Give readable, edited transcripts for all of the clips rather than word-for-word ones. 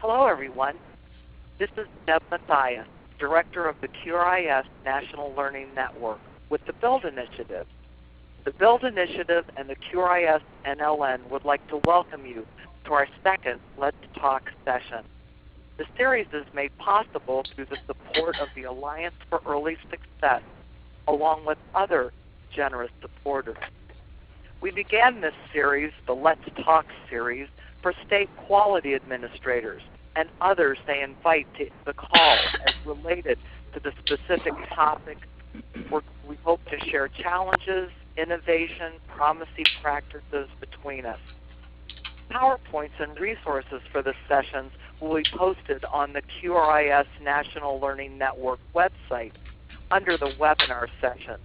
Hello, everyone. This is Deb Mathias, Director of the QRIS National Learning Network with the BUILD Initiative. The BUILD Initiative and the QRIS NLN would like to welcome you to our second Let's Talk session. The series is made possible through the support of the Alliance for Early Success, along with other generous supporters. We began this series, the Let's Talk series, for state quality administrators and others they invite to the call as related to the specific topic. We hope to share challenges, innovation, promising practices between us. PowerPoints and resources for the sessions will be posted on the QRIS National Learning Network website under the webinar sessions.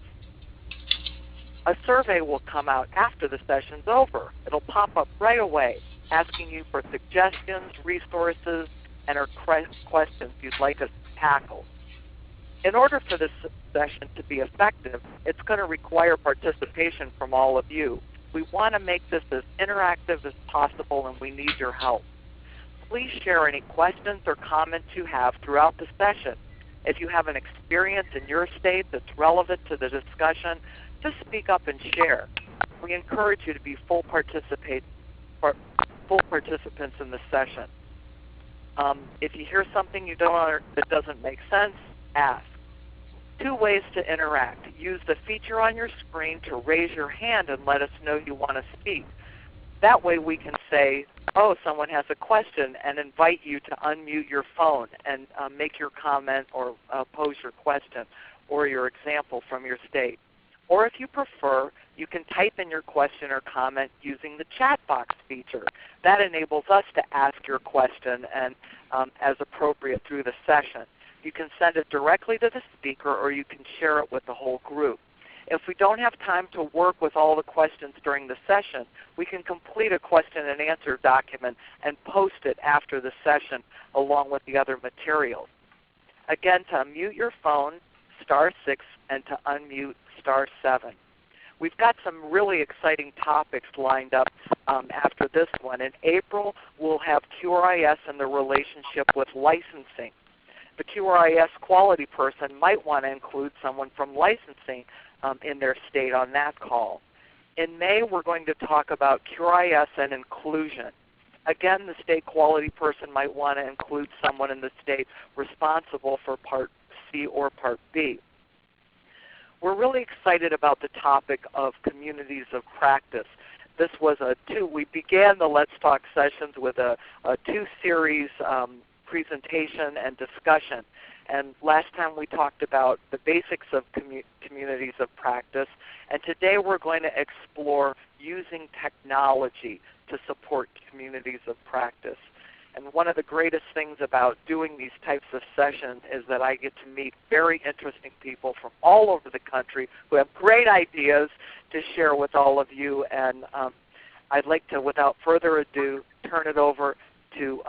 A survey will come out after the session's over. It'll pop up right away, asking you for suggestions, resources, and or questions you'd like us to tackle. In order for this session to be effective, it's going to require participation from all of you. We want to make this as interactive as possible, and we need your help. Please share any questions or comments you have throughout the session. If you have an experience in your state that's relevant to the discussion, just speak up and share. We encourage you to be full participants in the session. If you hear something that doesn't make sense, ask. 2 ways to interact. Use the feature on your screen to raise your hand and let us know you want to speak. That way we can say, oh, someone has a question, and invite you to unmute your phone and make your comment or pose your question or your example from your state. Or if you prefer, you can type in your question or comment using the chat box feature. That enables us to ask your question and as appropriate through the session. You can send it directly to the speaker, or you can share it with the whole group. If we don't have time to work with all the questions during the session, we can complete a question and answer document and post it after the session along with the other materials. Again, to unmute your phone, *6, and to unmute, *7. We've got some really exciting topics lined up after this one. In April, we'll have QRIS and the relationship with licensing. The QRIS quality person might want to include someone from licensing in their state on that call. In May, we're going to talk about QRIS and inclusion. Again, the state quality person might want to include someone in the state responsible for Part C or Part B. We're really excited about the topic of communities of practice. This was we began the Let's Talk sessions with a 2-series presentation and discussion. And last time we talked about the basics of communities of practice. And today we're going to explore using technology to support communities of practice. And one of the greatest things about doing these types of sessions is that I get to meet very interesting people from all over the country who have great ideas to share with all of you. And I'd like to, without further ado, turn it over to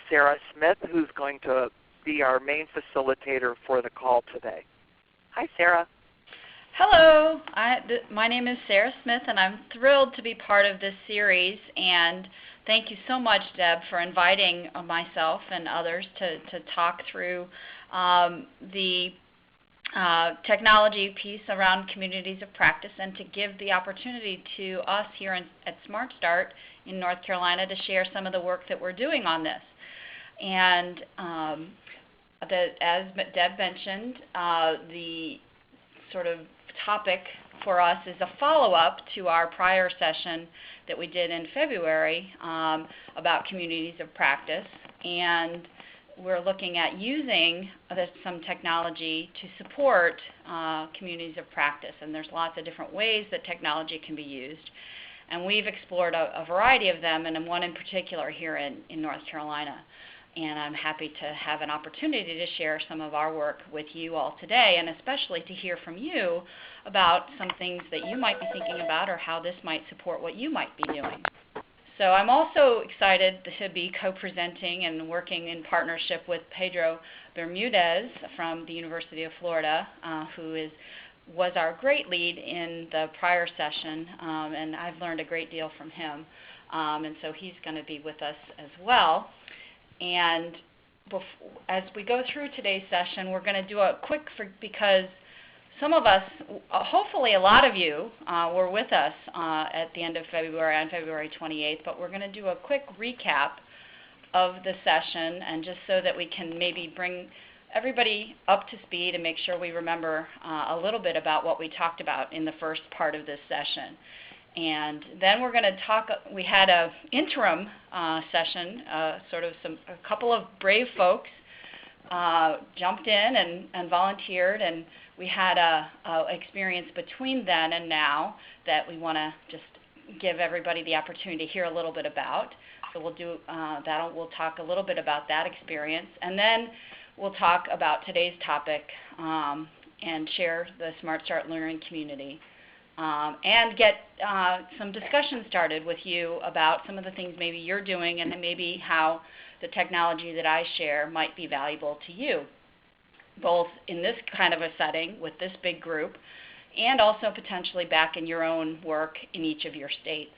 Sarah Smith, who's going to be our main facilitator for the call today. Hi, Sarah. Hello. My name is Sarah Smith, and I'm thrilled to be part of this series. And thank you so much, Deb, for inviting myself and others to talk through the technology piece around communities of practice and to give the opportunity to us here at Smart Start in North Carolina to share some of the work that we're doing on this. And as Deb mentioned, the sort of topic for us is a follow-up to our prior session that we did in February about communities of practice. And we're looking at using some technology to support communities of practice. And there's lots of different ways that technology can be used. And we've explored a variety of them, and one in particular here in North Carolina. And I'm happy to have an opportunity to share some of our work with you all today, and especially to hear from you about some things that you might be thinking about or how this might support what you might be doing. So I'm also excited to be co-presenting and working in partnership with Pedro Bermudez from the University of Florida, who was our great lead in the prior session, and I've learned a great deal from him. And so he's going to be with us as well. And as we go through today's session, we're going to do a quick, because some of us, hopefully a lot of you, were with us at the end of February, on February 28th, but we're going to do a quick recap of the session, and just so that we can maybe bring everybody up to speed and make sure we remember a little bit about what we talked about in the first part of this session. And then we're going to talk, we had an interim session, a couple of brave folks jumped in and volunteered, and we had a experience between then and now that we want to just give everybody the opportunity to hear a little bit about. So we'll do that. We'll talk a little bit about that experience, and then we'll talk about today's topic and share the Smart Start Learning community, and get some discussion started with you about some of the things maybe you're doing, and maybe how the technology that I share might be valuable to you, both in this kind of a setting with this big group, and also potentially back in your own work in each of your states.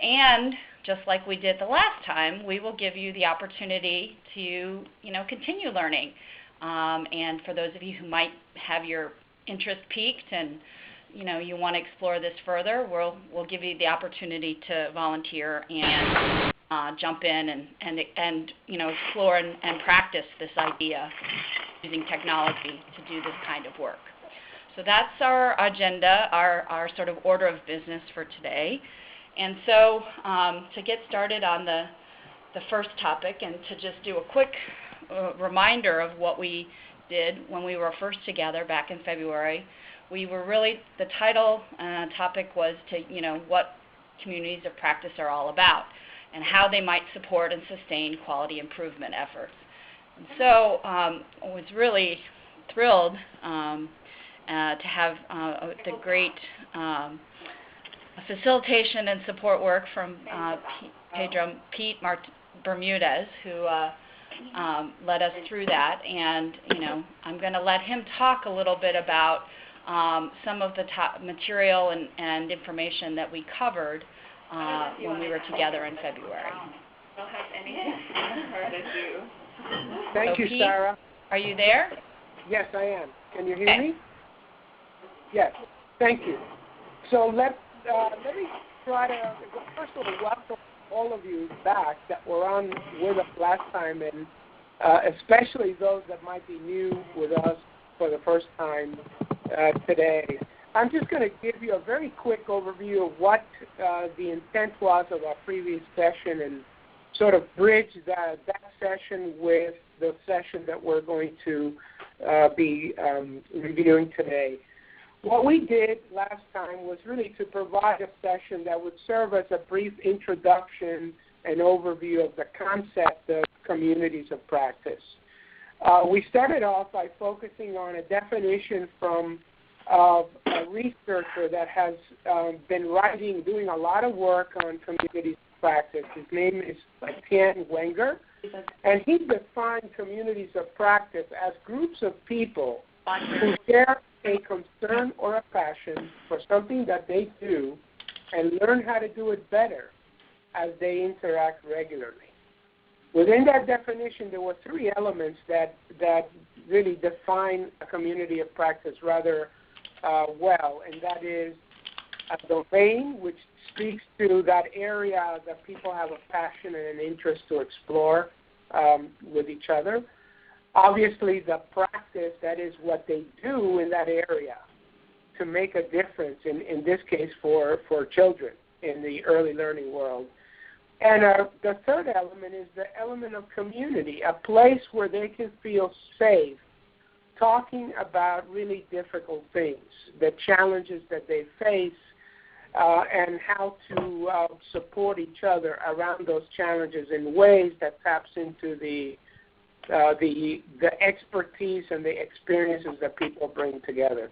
And just like we did the last time, we will give you the opportunity to, continue learning. And for those of you who might have your interest piqued and, you want to explore this further, we'll give you the opportunity to volunteer and jump in and explore and practice this idea using technology to do this kind of work. So that's our agenda, our sort of order of business for today. And so to get started on the first topic, and to just do a quick reminder of what we did when we were first together back in February, we were really, the title topic was what communities of practice are all about, and how they might support and sustain quality improvement efforts. And so I was really thrilled to have the great facilitation and support work from Pete Bermudez, who led us through that. And I'm going to let him talk a little bit about some of the material and information that we covered when we were together in February. Don't have anything hard to do. Thank you, Pete, Sarah. are you there? Yes, I am. Can you hear Okay. me? Yes. Thank you. So let me try to first of all welcome all of you back that were on with us last time, and especially those that might be new with us for the first time today. I'm just going to give you a very quick overview of what the intent was of our previous session, and sort of bridge that session with the session that we're going to be reviewing today. What we did last time was really to provide a session that would serve as a brief introduction and overview of the concept of communities of practice. We started off by focusing on a definition from a researcher that has been doing a lot of work on communities of practice. His name is Tien Wenger, and he defined communities of practice as groups of people who share a concern or a passion for something that they do and learn how to do it better as they interact regularly. Within that definition, there were three elements that really define a community of practice rather well, and that is a domain, which speaks to that area that people have a passion and an interest to explore with each other. Obviously, the practice, that is what they do in that area to make a difference, in this case for children in the early learning world. And the third element is the element of community, a place where they can feel safe talking about really difficult things, the challenges that they face, and how to support each other around those challenges in ways that taps into the expertise and the experiences that people bring together.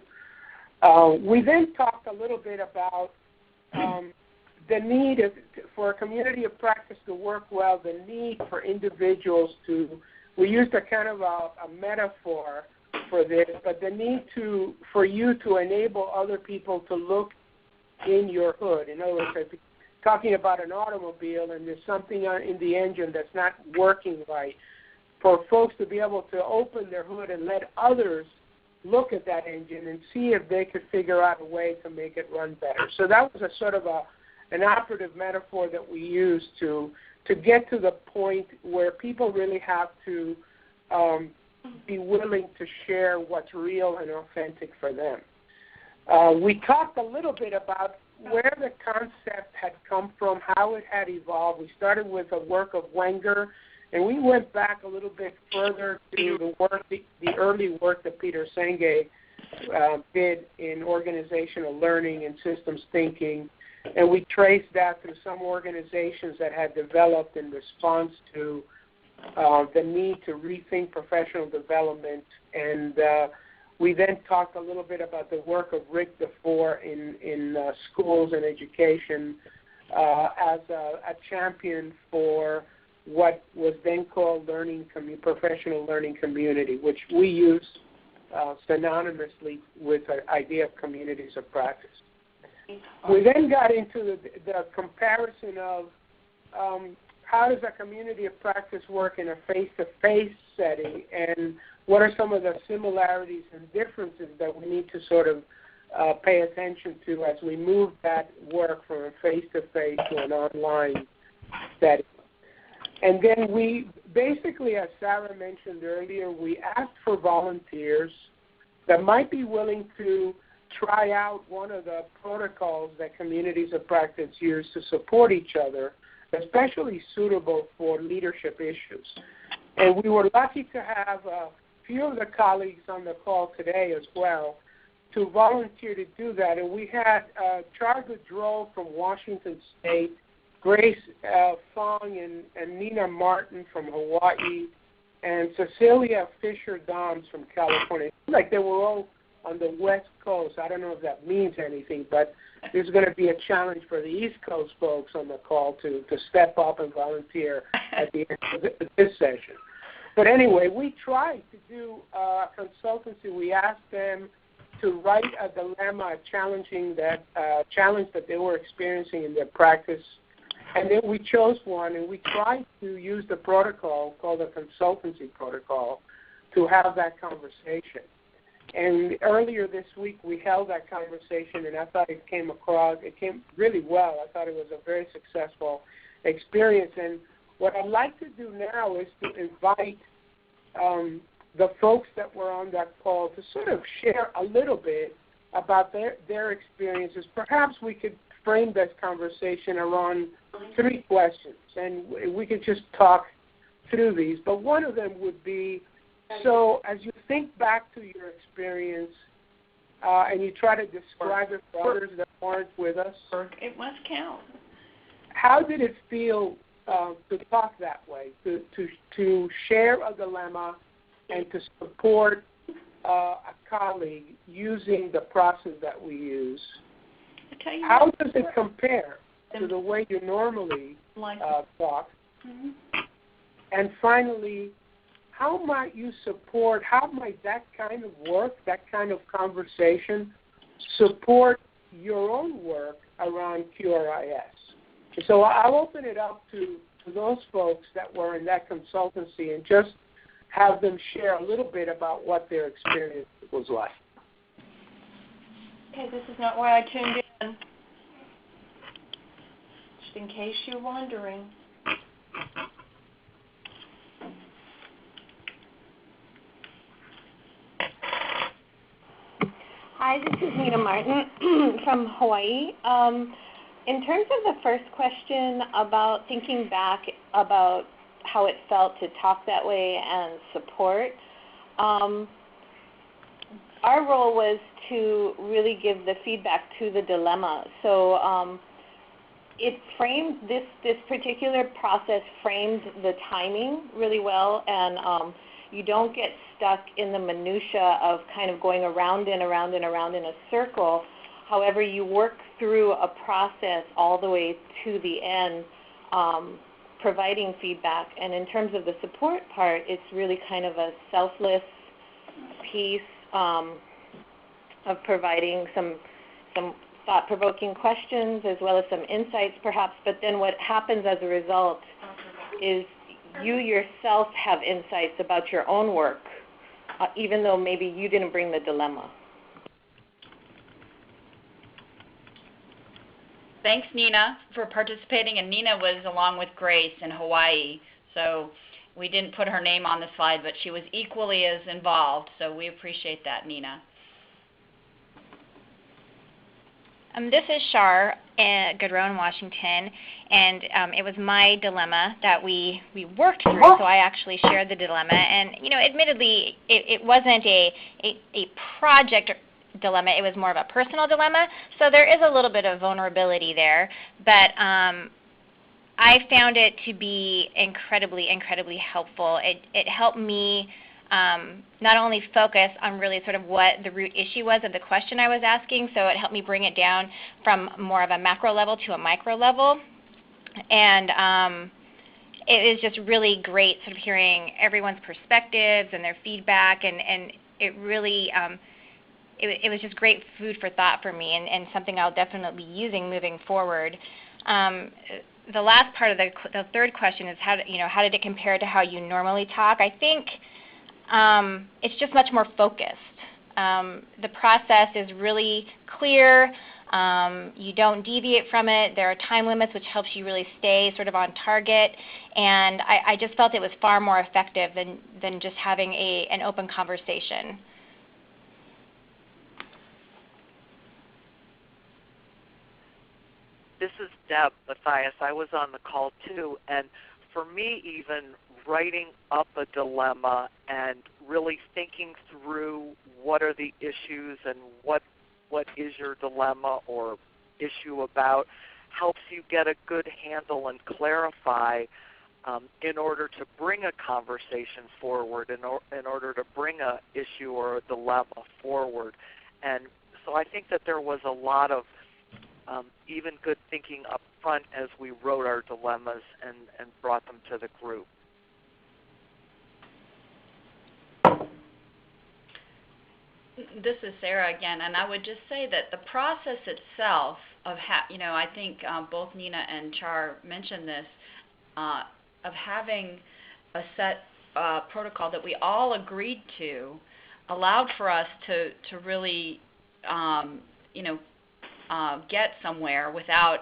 We then talked a little bit about the need for a community of practice to work well, the need for individuals to, we used a kind of a metaphor for this, but the need for you to enable other people to look in your hood. In other words, talking about an automobile and there's something in the engine that's not working right, for folks to be able to open their hood and let others look at that engine and see if they could figure out a way to make it run better. So that was a sort of an operative metaphor that we used to get to the point where people really have to be willing to share what's real and authentic for them. We talked a little bit about where the concept had come from, how it had evolved. We started with the work of Wenger, and we went back a little bit further to the early work that Peter Senge did in organizational learning and systems thinking, and we traced that through some organizations that had developed in response to the need to rethink professional development. And we then talked a little bit about the work of Rick DeFore in schools and education as a champion for what was then called professional learning community, which we use synonymously with the idea of communities of practice. We then got into the comparison of how does a community of practice work in a face-to-face setting, and what are some of the similarities and differences that we need to sort of pay attention to as we move that work from a face-to-face to an online setting. And then we basically, as Sarah mentioned earlier, we asked for volunteers that might be willing to try out one of the protocols that communities of practice use to support each other, especially suitable for leadership issues. And we were lucky to have a few of the colleagues on the call today as well to volunteer to do that. And we had Char from Washington State, Grace Fong and Nina Martin from Hawaii, and Cecilia Fisher-Doms from California. It seems like they were all on the West Coast. I don't know if that means anything, but there's going to be a challenge for the East Coast folks on the call to step up and volunteer at the end of this session. But anyway, we tried to do a consultancy. We asked them to write a dilemma challenging that challenge that they were experiencing in their practice. And then we chose one, and we tried to use the protocol called the Consultancy protocol to have that conversation. And earlier this week, we held that conversation, and I thought it came really well. I thought it was a very successful experience. And what I'd like to do now is to invite the folks that were on that call to sort of share a little bit about their experiences. Perhaps we could frame this conversation around 3 questions, and we could just talk through these. But one of them would be, so as you think back to your experience and you try to describe it for others that weren't with us, it must count. How did it feel to talk that way, to share a dilemma and to support a colleague using the process that we use? How does it compare to the way you normally talk? Mm-hmm. And finally, how might that kind of work, that kind of conversation, support your own work around QRIS? So I'll open it up to those folks that were in that consultancy and just have them share a little bit about what their experience was like. Okay, this is not why I tuned in. Just in case you're wondering. Hi, this is Nina Martin from Hawaii. In terms of the first question about thinking back about how it felt to talk that way and support, our role was to really give the feedback to the dilemma. So it framed, this particular process framed the timing really well, and you don't get stuck in the minutia of kind of going around and around and around in a circle. However, you work through a process all the way to the end, providing feedback. And in terms of the support part, it's really kind of a selfless piece of providing some thought-provoking questions as well as some insights perhaps, but then what happens as a result is you yourself have insights about your own work, even though maybe you didn't bring the dilemma. Thanks, Nina, for participating. And Nina was along with Grace in Hawaii, so we didn't put her name on the slide, but she was equally as involved, so we appreciate that, Nina. This is Char at Rowan Washington, and it was my dilemma that we worked through, so I actually shared the dilemma. And, admittedly, it wasn't a project dilemma. It was more of a personal dilemma, so there is a little bit of vulnerability there. But I found it to be incredibly, incredibly helpful. It helped me not only focus on really sort of what the root issue was of the question I was asking, so it helped me bring it down from more of a macro level to a micro level. And it is just really great sort of hearing everyone's perspectives and their feedback, and it really it was just great food for thought for me, and something I'll definitely be using moving forward. The last part of the third question is how did it compare to how you normally talk? I think it's just much more focused. The process is really clear. You don't deviate from it. There are time limits, which helps you really stay sort of on target. And I just felt it was far more effective than just having an open conversation. This is Deb Matthias. I was on the call too, and for me, even writing up a dilemma and really thinking through what are the issues and what is your dilemma or issue about helps you get a good handle and clarify in order to bring a conversation forward, in order to bring a issue or a dilemma forward. And so I think that there was a lot of even good thinking up front as we wrote our dilemmas and brought them to the group. This is Sarah again, and I would just say that the process itself of, I think both Nina and Char mentioned this, of having a set protocol that we all agreed to allowed for us to really, get somewhere without,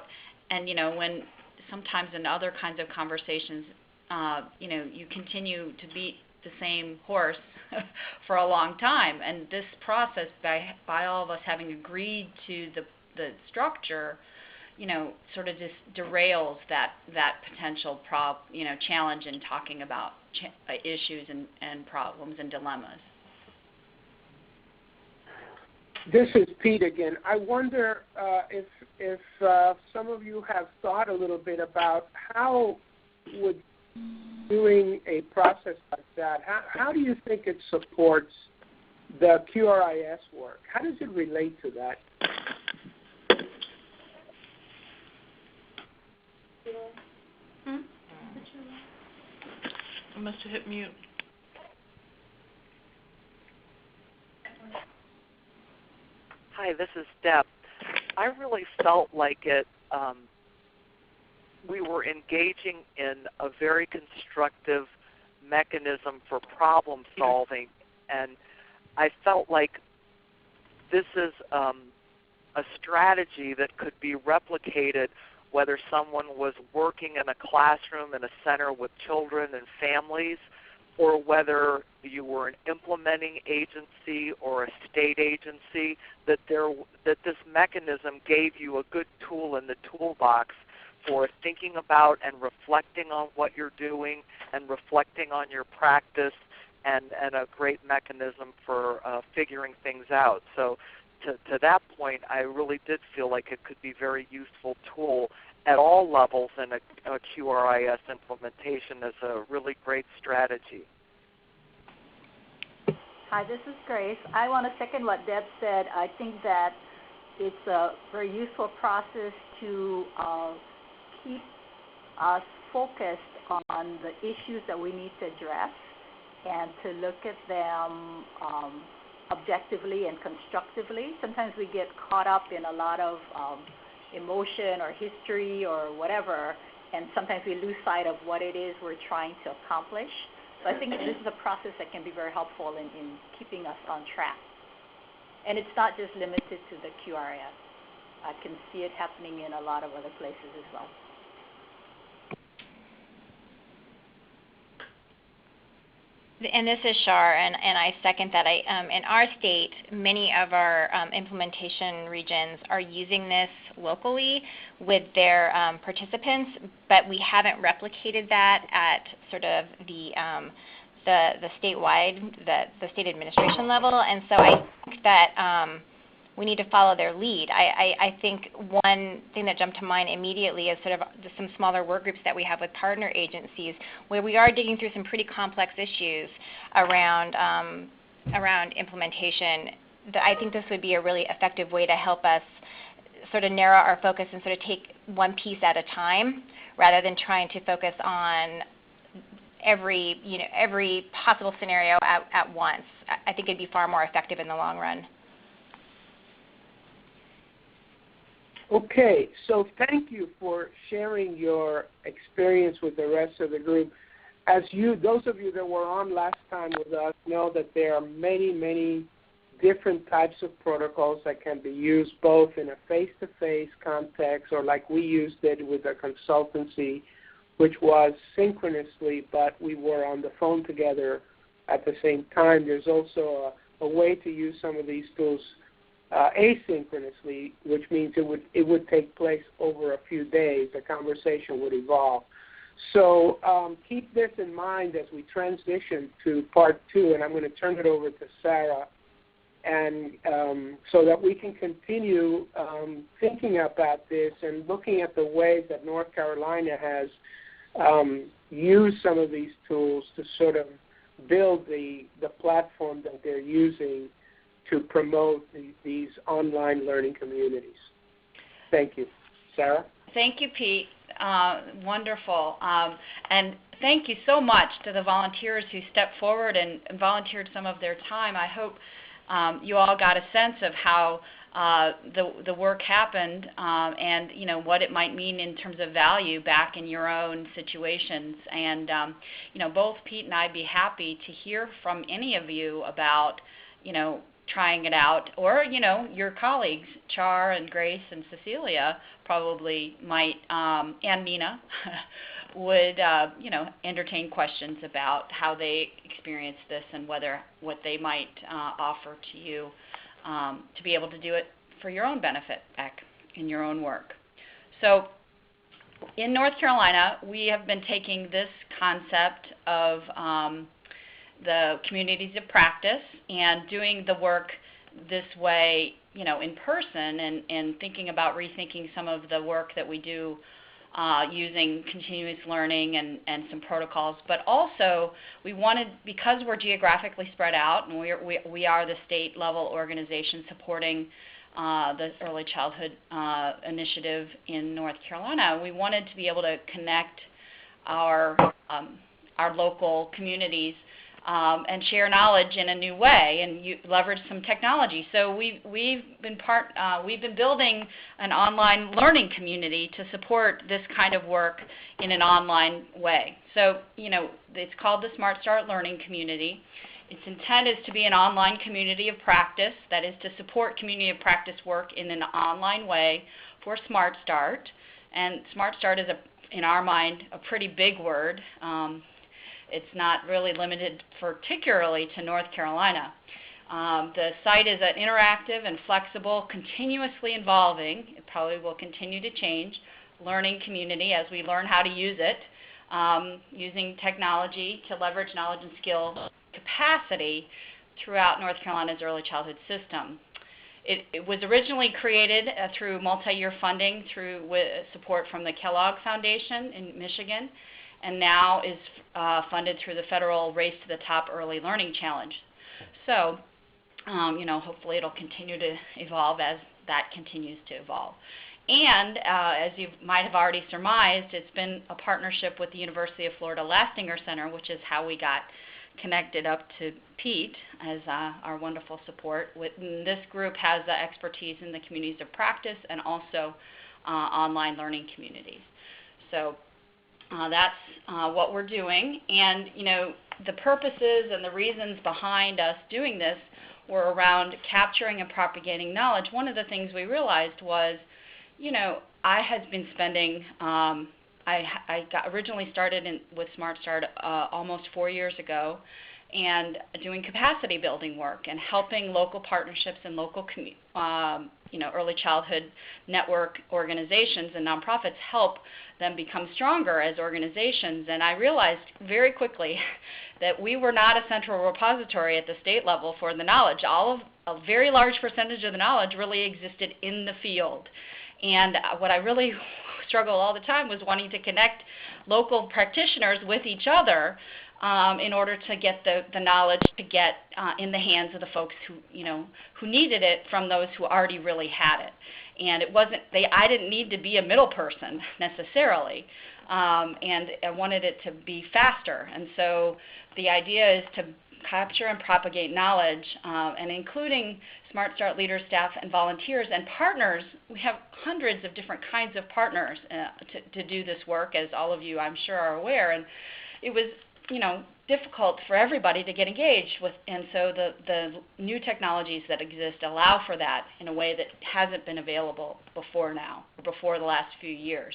and when sometimes in other kinds of conversations, you continue to beat the same horse for a long time, and this process by all of us having agreed to the structure, sort of just derails that potential challenge in talking about issues and problems and dilemmas. This is Pete again. I wonder if some of you have thought a little bit about how would doing a process like that, how do you think it supports the QRIS work? How does it relate to that? I must have hit mute. Hi, this is Deb. I really felt like we were engaging in a very constructive mechanism for problem solving, and I felt like this is a strategy that could be replicated whether someone was working in a classroom in a center with children and families, or whether you were an implementing agency or a state agency, that this mechanism gave you a good tool in the toolbox for thinking about and reflecting on what you're doing and reflecting on your practice, and a great mechanism for figuring things out. So to that point, I really did feel like it could be a very useful tool at all levels in a QRIS implementation as a really great strategy. Hi, this is Grace. I want to second what Deb said. I think that it's a very useful process to keep us focused on the issues that we need to address and to look at them objectively and constructively. Sometimes we get caught up in a lot of emotion or history or whatever, and sometimes we lose sight of what it is we're trying to accomplish. So I think this is a process that can be very helpful in keeping us on track. And it's not just limited to the QRS. I can see it happening in a lot of other places as well. And this is Char, and I second that. In our state, many of our implementation regions are using this locally with their participants, but we haven't replicated that at sort of the statewide, the state administration level. And so I think that we need to follow their lead. I think one thing that jumped to mind immediately is sort of some smaller work groups that we have with partner agencies where we are digging through some pretty complex issues around implementation. I think this would be a really effective way to help us sort of narrow our focus and sort of take one piece at a time rather than trying to focus on every possible scenario at once. I think it'd be far more effective in the long run. Okay, so thank you for sharing your experience with the rest of the group. As those of you that were on last time with us know that there are many, many different types of protocols that can be used both in a face-to-face context or like we used it with a consultancy, which was synchronously, but we were on the phone together at the same time. There's also a way to use some of these tools asynchronously, which means it would take place over a few days. The conversation would evolve. So keep this in mind as we transition to part 2, and I'm going to turn it over to Sarah, and so that we can continue thinking about this and looking at the ways that North Carolina has used some of these tools to sort of build the platform that they're using to promote these online learning communities. Thank you. Sarah? Thank you, Pete. Wonderful. And thank you so much to the volunteers who stepped forward and volunteered some of their time. I hope you all got a sense of how the work happened and what it might mean in terms of value back in your own situations. And both Pete and I'd be happy to hear from any of you about trying it out, or your colleagues, Char and Grace and Cecilia probably might, and Nina, would entertain questions about how they experienced this and what they might offer to you to be able to do it for your own benefit back in your own work. So in North Carolina, we have been taking this concept of the communities of practice and doing the work this way, in person, and thinking about rethinking some of the work that we do using continuous learning and some protocols. But also, we wanted, because we're geographically spread out, and we are the state level organization supporting the early childhood initiative in North Carolina, we wanted to be able to connect our local communities and share knowledge in a new way and leverage some technology. So we've been building an online learning community to support this kind of work in an online way. So it's called the Smart Start Learning Community. Its intent is to be an online community of practice, that is to support community of practice work in an online way for Smart Start. And Smart Start is, in our mind, a pretty big word. It's not really limited particularly to North Carolina. The site is an interactive and flexible, continuously evolving, it probably will continue to change, learning community as we learn how to use it, using technology to leverage knowledge and skill capacity throughout North Carolina's early childhood system. It was originally created through multi-year funding with support from the Kellogg Foundation in Michigan, and now is funded through the federal Race to the Top Early Learning Challenge. So, hopefully it'll continue to evolve as that continues to evolve. And as you might have already surmised, it's been a partnership with the University of Florida Lastinger Center, which is how we got connected up to Pete as our wonderful support. This group has the expertise in the communities of practice and also online learning communities. So that's what we're doing. And, the purposes and the reasons behind us doing this were around capturing and propagating knowledge. One of the things we realized was, I had been spending, I got originally started with Smart Start almost 4 years ago, and doing capacity building work and helping local partnerships and local early childhood network organizations and nonprofits help them become stronger as organizations. And I realized very quickly that we were not a central repository at the state level for the knowledge. A very large percentage of the knowledge really existed in the field. And what I really struggled all the time was wanting to connect local practitioners with each other in order to get the knowledge to get in the hands of the folks who needed it from those who already really had it. And it wasn't I didn't need to be a middle person necessarily, and I wanted it to be faster. And so the idea is to capture and propagate knowledge, and including Smart Start leaders, staff, and volunteers and partners. We have hundreds of different kinds of partners to do this work, as all of you I'm sure are aware. And it was difficult for everybody to get engaged with, and so the new technologies that exist allow for that in a way that hasn't been available before the last few years.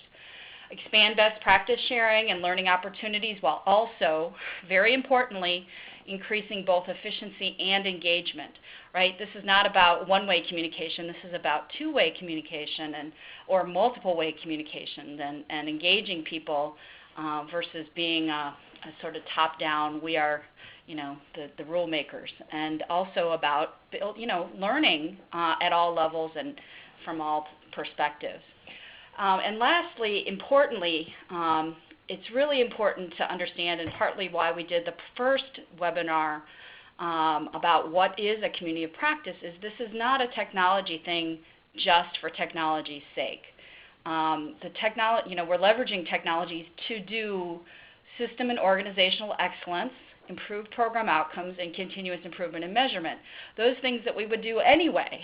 Expand best practice sharing and learning opportunities while also, very importantly, increasing both efficiency and engagement, right? This is not about one-way communication. This is about two-way communication or multiple-way communication and engaging people versus being a sort of top-down, we are, the rule makers, and also about, learning at all levels and from all perspectives. And lastly, importantly, it's really important to understand, and partly why we did the first webinar about what is a community of practice, is this is not a technology thing just for technology's sake. We're leveraging technologies to do system and organizational excellence, improved program outcomes, and continuous improvement and measurement. Those things that we would do anyway.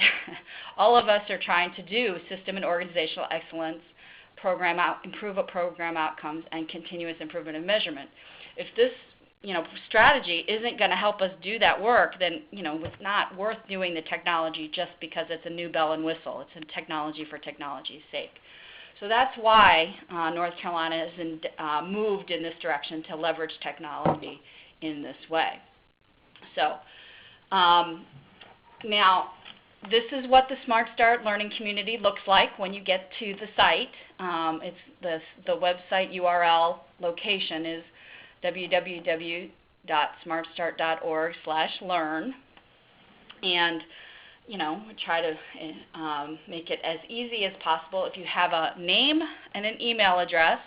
All of us are trying to do system and organizational excellence, improve program outcomes, and continuous improvement and measurement. If this strategy isn't going to help us do that work, then it's not worth doing the technology just because it's a new bell and whistle. It's a technology for technology's sake. So that's why North Carolina has moved in this direction to leverage technology in this way. So now this is what the Smart Start learning community looks like when you get to the site. It's the website URL location is www.smartstart.org/learn, and we try to make it as easy as possible. If you have a name and an email address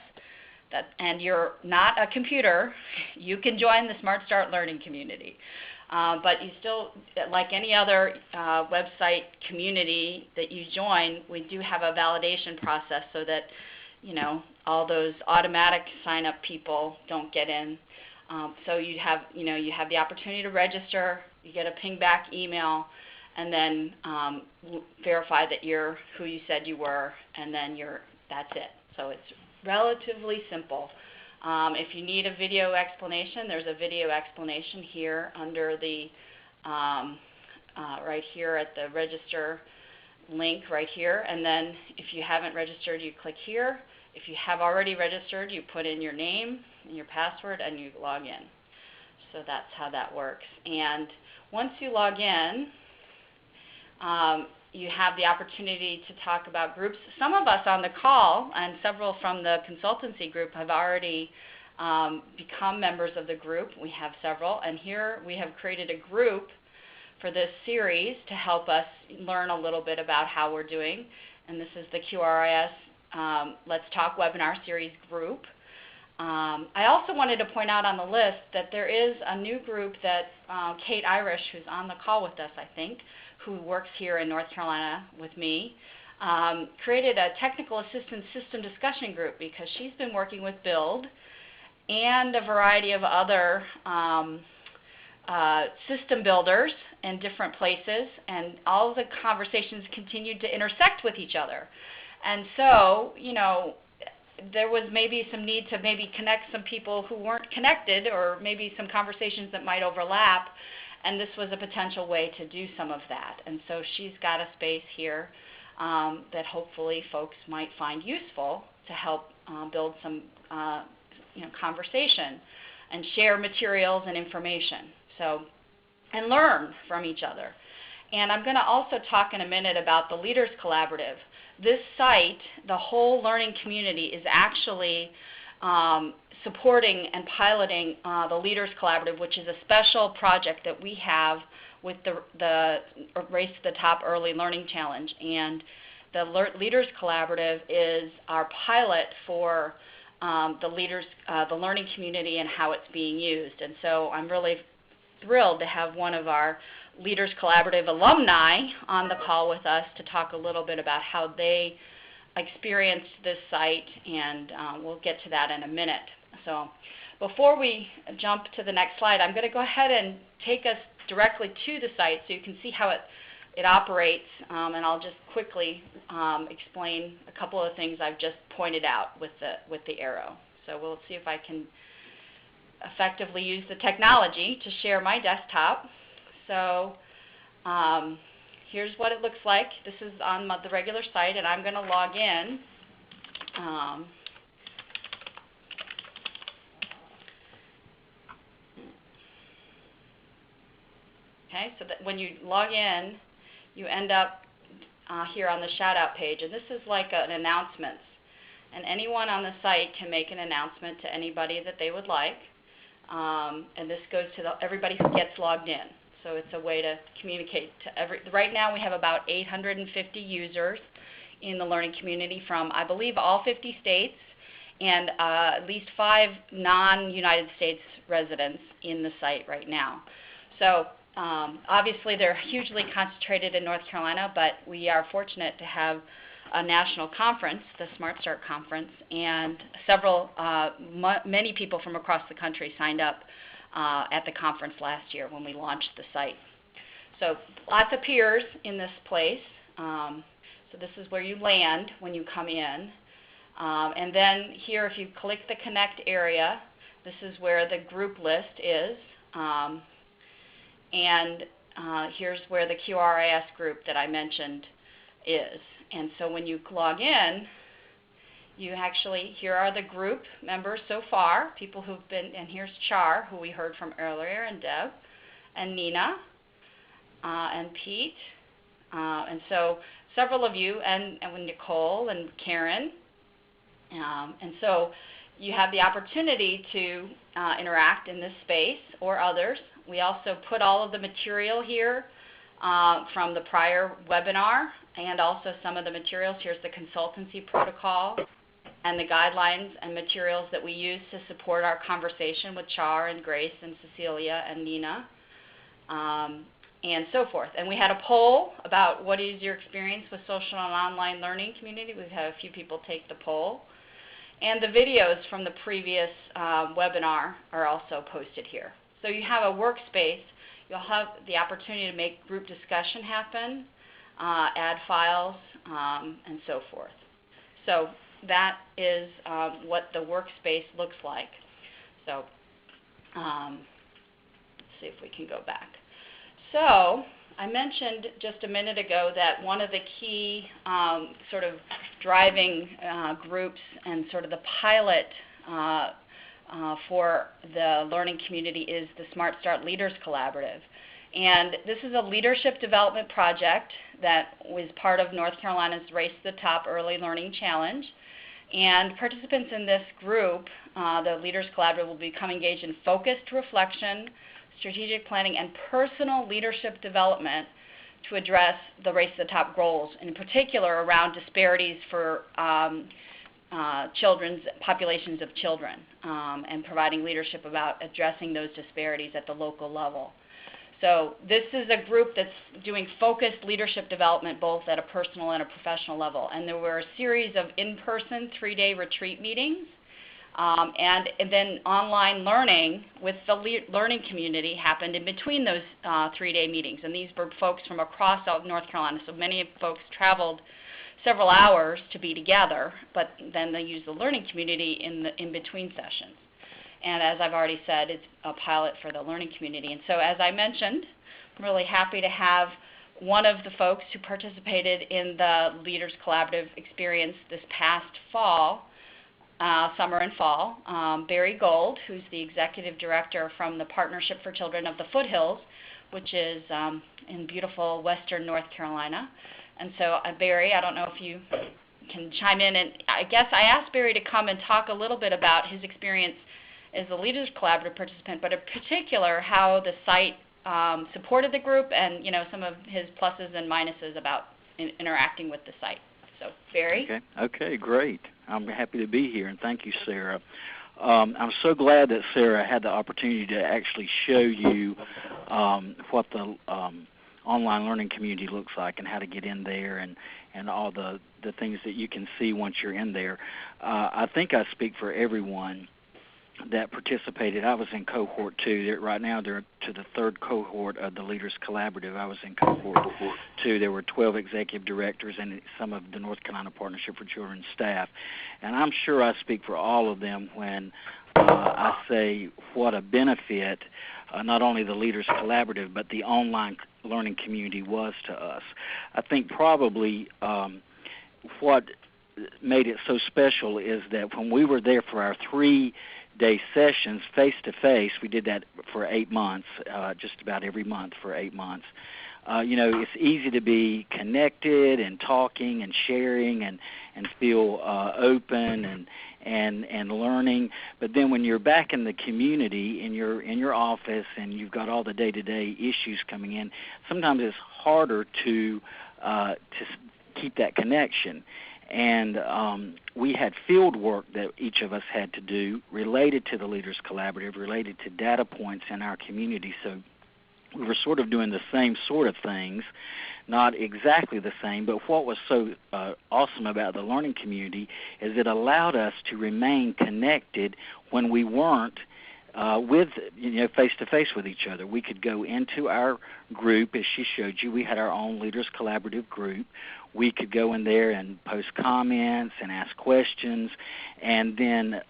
and you're not a computer, you can join the Smart Start learning community. But you still, like any other website community that you join, we do have a validation process so that all those automatic sign-up people don't get in. So you have the opportunity to register. You get a ping back email, and then verify that you're who you said you were, and then that's it. So it's relatively simple. If you need a video explanation, there's a video explanation here under the right here at the register link right here, and then if you haven't registered, you click here. If you have already registered, you put in your name and your password and you log in. So that's how that works. And once you log in, you have the opportunity to talk about groups. Some of us on the call and several from the consultancy group have already become members of the group. We have several, and here we have created a group for this series to help us learn a little bit about how we're doing. And this is the QRIS Let's Talk webinar series group. I also wanted to point out on the list that there is a new group that Kate Irish, who's on the call with us, I think, who works here in North Carolina with me, created a technical assistance system discussion group because she's been working with Build and a variety of other system builders in different places, and all the conversations continued to intersect with each other. And so, there was maybe some need to maybe connect some people who weren't connected, or maybe some conversations that might overlap, and this was a potential way to do some of that. And so she's got a space here that hopefully folks might find useful to help build some conversation and share materials and information, and learn from each other. And I'm going to also talk in a minute about the Leaders Collaborative. This site, the whole learning community, is actually supporting and piloting the Leaders Collaborative, which is a special project that we have with the Race to the Top Early Learning Challenge. And the Leaders Collaborative is our pilot for the learning community and how it's being used. And so I'm really thrilled to have one of our Leaders Collaborative alumni on the call with us to talk a little bit about how they experienced this site, and we'll get to that in a minute. So before we jump to the next slide, I'm going to go ahead and take us directly to the site so you can see how it operates, and I'll just quickly explain a couple of things I've just pointed out with the arrow. So we'll see if I can effectively use the technology to share my desktop. So here's what it looks like. This is on the regular site, and I'm going to log in. Okay, so that when you log in, you end up here on the shout-out page, and this is like an announcements. And anyone on the site can make an announcement to anybody that they would like, and this goes to everybody who gets logged in. So it's a way to communicate to right now we have about 850 users in the learning community from, I believe, all 50 states, and at least 5 non-United States residents in the site right now. So obviously they're hugely concentrated in North Carolina, but we are fortunate to have a national conference, the Smart Start Conference, and many people from across the country signed up at the conference last year when we launched the site. So lots of peers in this place. So this is where you land when you come in. And then here, if you click the Connect area, this is where the group list is. And here's where the QRIS group that I mentioned is. And so when you log in, you actually, here are the group members so far, people who've been, and here's Char, who we heard from earlier, and Deb, and Nina, and Pete, and so several of you, and Nicole and Karen. And so you have the opportunity to interact in this space or others. We also put all of the material here from the prior webinar, and also some of the materials. Here's the consultancy protocol and the guidelines and materials that we use to support our conversation with Char and Grace and Cecilia and Nina, and so forth. And we had a poll about what is your experience with social and online learning community. We've had a few people take the poll. And the videos from the previous webinar are also posted here. So you have a workspace. You'll have the opportunity to make group discussion happen, add files, and so forth. So that is what the workspace looks like. So let's see if we can go back. So I mentioned just a minute ago that one of the key sort of driving groups and sort of the pilot for the learning community is the Smart Start Leaders Collaborative. And this is a leadership development project that was part of North Carolina's Race to the Top Early Learning Challenge. And participants in this group, the Leaders Collaborative, will become engaged in focused reflection, strategic planning, and personal leadership development to address the Race to the Top goals, in particular around disparities for populations of children, and providing leadership about addressing those disparities at the local level. So this is a group that's doing focused leadership development both at a personal and a professional level. And there were a series of in-person 3-day retreat meetings And then online learning with the learning community happened in between those 3-day meetings. And these were folks from across North Carolina. So many folks traveled several hours to be together, but then they used the learning community in between sessions. And as I've already said, it's a pilot for the learning community. And so as I mentioned, I'm really happy to have one of the folks who participated in the Leaders Collaborative experience this past fall, summer and fall, Barry Gold, who's the executive director from the Partnership for Children of the Foothills, which is in beautiful western North Carolina. And so Barry, I don't know if you can chime in, and I guess I asked Barry to come and talk a little bit about his experience as a Leaders Collaborative participant, but in particular how the site supported the group and some of his pluses and minuses about interacting with the site. So Barry? Okay, great. I'm happy to be here, and thank you, Sarah. I'm so glad that Sarah had the opportunity to actually show you what the online learning community looks like and how to get in there and all the things that you can see once you're in there. I think I speak for everyone that participated. I was in cohort 2. Right now they're to the 3rd cohort of the Leaders Collaborative. I was in cohort 2. There were 12 executive directors and some of the North Carolina Partnership for Children staff. And I'm sure I speak for all of them when I say what a benefit not only the Leaders Collaborative but the online learning community was to us. I think probably what made it so special is that when we were there for our 3-day sessions face-to-face, we did that for 8 months, just about every month for 8 months. It's easy to be connected and talking and sharing and feel open and learning. But then when you're back in the community, in your office, and you've got all the day-to-day issues coming in, sometimes it's harder to keep that connection. And we had field work that each of us had to do related to the Leaders Collaborative, related to data points in our community. So we were sort of doing the same sort of things, not exactly the same, but what was so awesome about the learning community is it allowed us to remain connected when we weren't with face-to-face with each other. We could go into our group, as she showed you. We had our own Leaders Collaborative group. We could go in there and post comments and ask questions, and then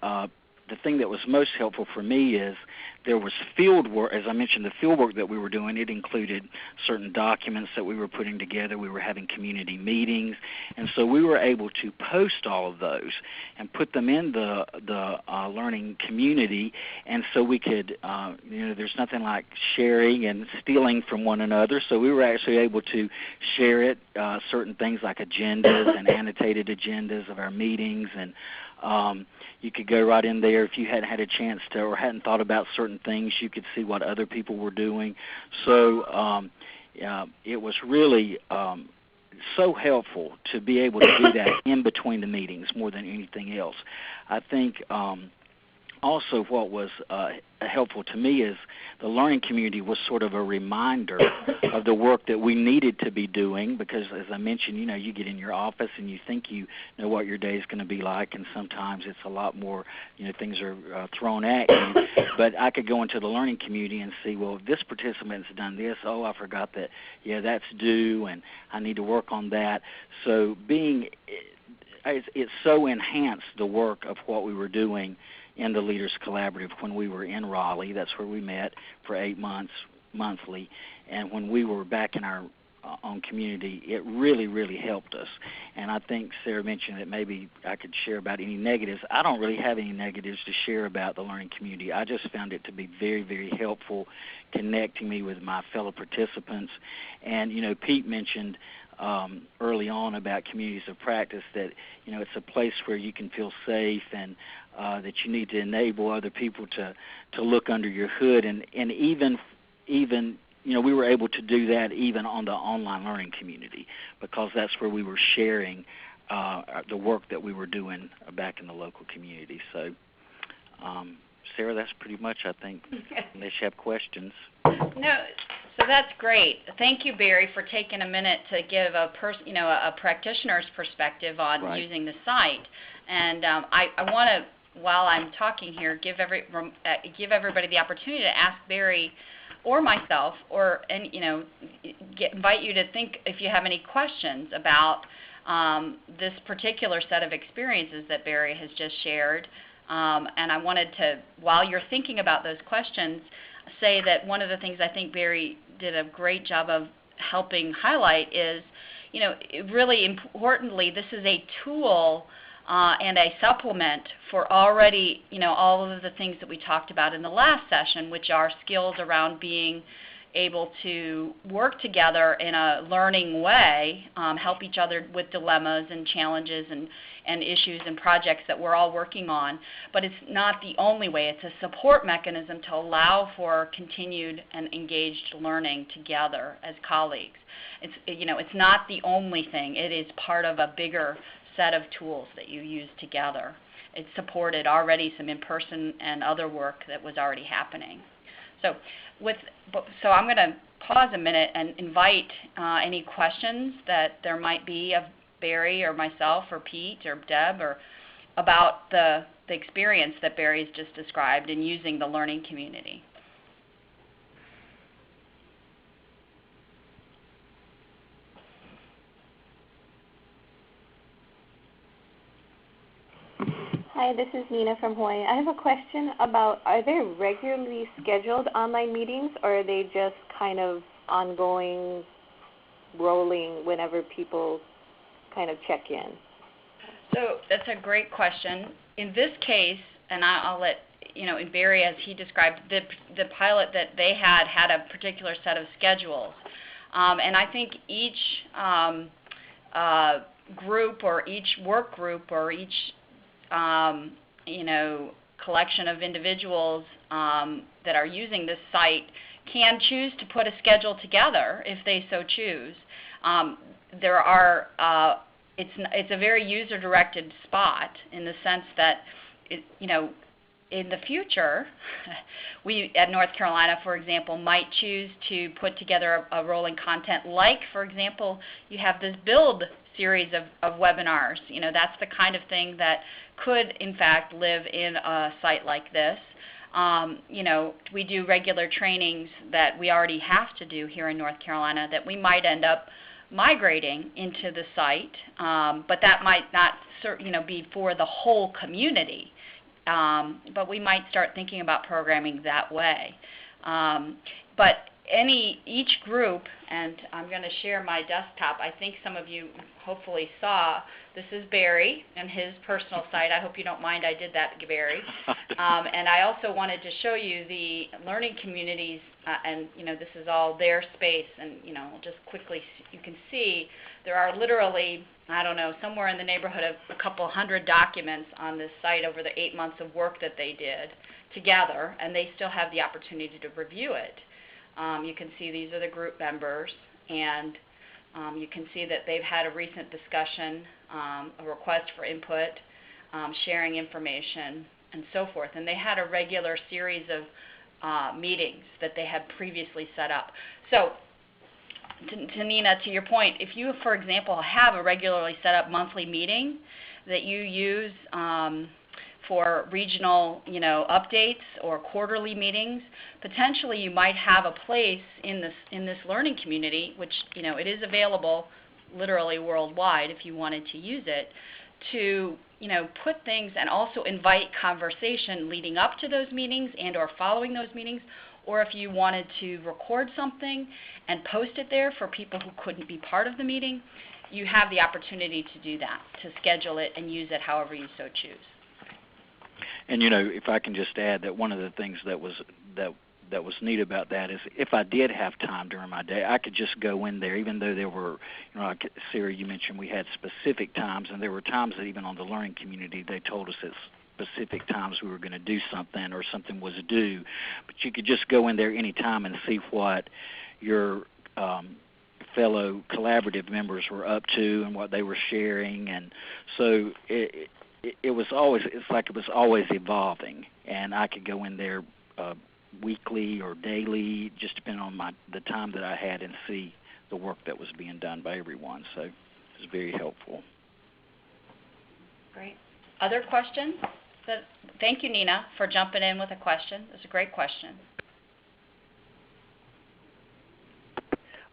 the thing that was most helpful for me is there was field work. As I mentioned, the field work that we were doing, it included certain documents that we were putting together. We were having community meetings, and so we were able to post all of those and put them in the learning community, and so we could, there's nothing like sharing and stealing from one another, so we were actually able to share it, certain things like agendas and annotated agendas of our meetings, and you could go right in there if you hadn't had a chance to or hadn't thought about certain things. You could see what other people were doing. So it was really so helpful to be able to do that in between the meetings more than anything else. I think also what was helpful to me is the learning community was sort of a reminder of the work that we needed to be doing, because as I mentioned, you get in your office and you think you know what your day is going to be like, and sometimes it's a lot more, things are thrown at you. But I could go into the learning community and see, well, this participant's done this. Oh, I forgot that. Yeah, that's due, and I need to work on that. So it so enhanced the work of what we were doing in the Leaders Collaborative when we were in Raleigh. That's where we met for 8 months monthly. And when we were back in our own community, it really, really helped us. And I think Sarah mentioned that maybe I could share about any negatives. I don't really have any negatives to share about the learning community. I just found it to be very, very helpful, connecting me with my fellow participants. And, Pete mentioned early on about communities of practice that, it's a place where you can feel safe, and that you need to enable other people to look under your hood. And even we were able to do that even on the online learning community, because that's where we were sharing the work that we were doing back in the local community. So, Sarah, that's pretty much, I think, unless you have questions. No, so that's great. Thank you, Barry, for taking a minute to give a practitioner's perspective on using the site. And I want to while I'm talking here, give everybody the opportunity to ask Barry or myself, or invite you to think if you have any questions about this particular set of experiences that Barry has just shared. And I wanted to, while you're thinking about those questions, say that one of the things I think Barry did a great job of helping highlight is, really importantly, this is a tool and a supplement for already, all of the things that we talked about in the last session, which are skills around being able to work together in a learning way, help each other with dilemmas and challenges and issues and projects that we're all working on. But it's not the only way. It's a support mechanism to allow for continued and engaged learning together as colleagues. It's not the only thing. It is part of a bigger set of tools that you use together. It supported already some in-person and other work that was already happening. So I'm going to pause a minute and invite any questions that there might be of Barry or myself or Pete or Deb or about the experience that Barry's just described in using the learning community. Hi, this is Nina from Hawaii. I have a question about, are there regularly scheduled online meetings, or are they just kind of ongoing, rolling whenever people kind of check in? So that's a great question. In this case, and I'll let Barry, as he described, the pilot that they had a particular set of schedules. And I think each group or each work group or each collection of individuals that are using this site can choose to put a schedule together if they so choose. There are, it's a very user-directed spot in the sense that, in the future, we at North Carolina, for example, might choose to put together a rolling content like, for example, you have this build series of webinars. That's the kind of thing that could, in fact, live in a site like this. We do regular trainings that we already have to do here in North Carolina that we might end up migrating into the site, but that might not be for the whole community. But we might start thinking about programming that way. But each group, and I'm going to share my desktop. I think some of you hopefully saw, this is Barry and his personal site. I hope you don't mind I did that, Barry. And I also wanted to show you the learning communities, and this is all their space, and just quickly you can see there are literally, I don't know, somewhere in the neighborhood of a couple hundred documents on this site over the 8 months of work that they did together, and they still have the opportunity to review it. You can see these are the group members, and you can see that they've had a recent discussion, a request for input, sharing information, and so forth. And they had a regular series of meetings that they had previously set up. So, to Nina, to your point, if you, for example, have a regularly set up monthly meeting that you use for regional, updates or quarterly meetings, potentially you might have a place in this learning community, which it is available literally worldwide if you wanted to use it, to put things and also invite conversation leading up to those meetings and or following those meetings, or if you wanted to record something and post it there for people who couldn't be part of the meeting, you have the opportunity to do that, to schedule it and use it however you so choose. And if I can just add that one of the things that was neat about that is if I did have time during my day, I could just go in there, even though there were, like Sarah, you mentioned we had specific times, and there were times that even on the learning community they told us at specific times we were going to do something or something was due. But you could just go in there any time and see what your fellow collaborative members were up to and what they were sharing, and so it was always, it's like it was always evolving, and I could go in there weekly or daily, just depending on the time that I had, and see the work that was being done by everyone. So it was very helpful. Great. Other questions? So, thank you, Nina, for jumping in with a question. It's a great question.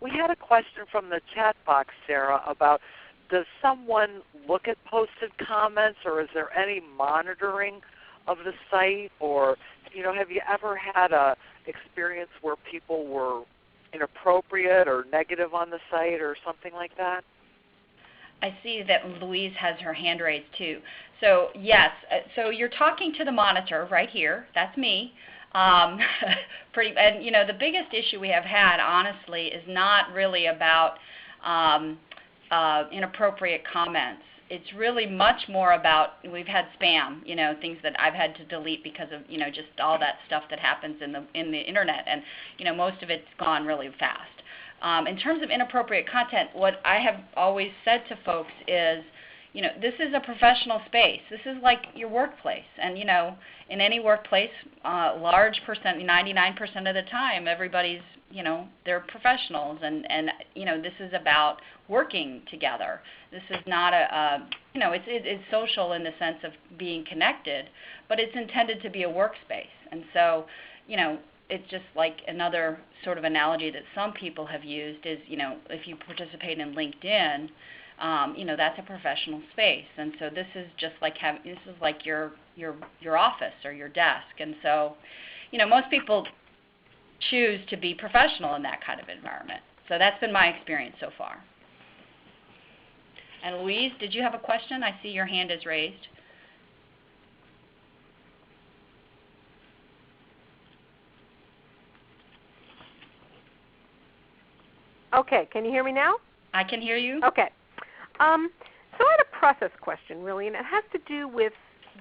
We had a question from the chat box, Sarah, about does someone look at posted comments, or is there any monitoring of the site? Or, have you ever had a experience where people were inappropriate or negative on the site or something like that? I see that Louise has her hand raised too. So yes, so you're talking to the monitor right here. That's me. And the biggest issue we have had, honestly, is not really about inappropriate comments. It's really much more about, we've had spam, things that I've had to delete because of, just all that stuff that happens in the internet, and most of it's gone really fast. In terms of inappropriate content, what I have always said to folks is, this is a professional space. This is like your workplace. And, in any workplace, large percent, 99% of the time, everybody's, they're professionals. And this is about working together. This is not it's social in the sense of being connected, but it's intended to be a workspace. And so, it's just like another sort of analogy that some people have used is, if you participate in LinkedIn, that's a professional space, and so this is just like this is like your office or your desk, and so, most people choose to be professional in that kind of environment. So that's been my experience so far. And Louise, did you have a question? I see your hand is raised. Okay, can you hear me now? I can hear you. Okay. So I had a process question, really, and it has to do with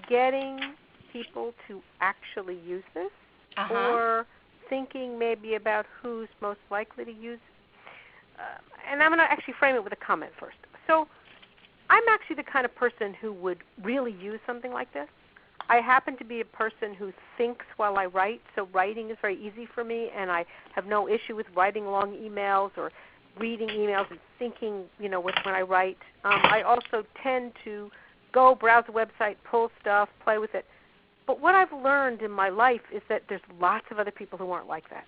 getting people to actually use this, or thinking maybe about who's most likely to use it. And I'm going to actually frame it with a comment first. So I'm actually the kind of person who would really use something like this. I happen to be a person who thinks while I write, so writing is very easy for me, and I have no issue with writing long emails or reading emails and thinking, when I write. I also tend to go browse a website, pull stuff, play with it. But what I've learned in my life is that there's lots of other people who aren't like that.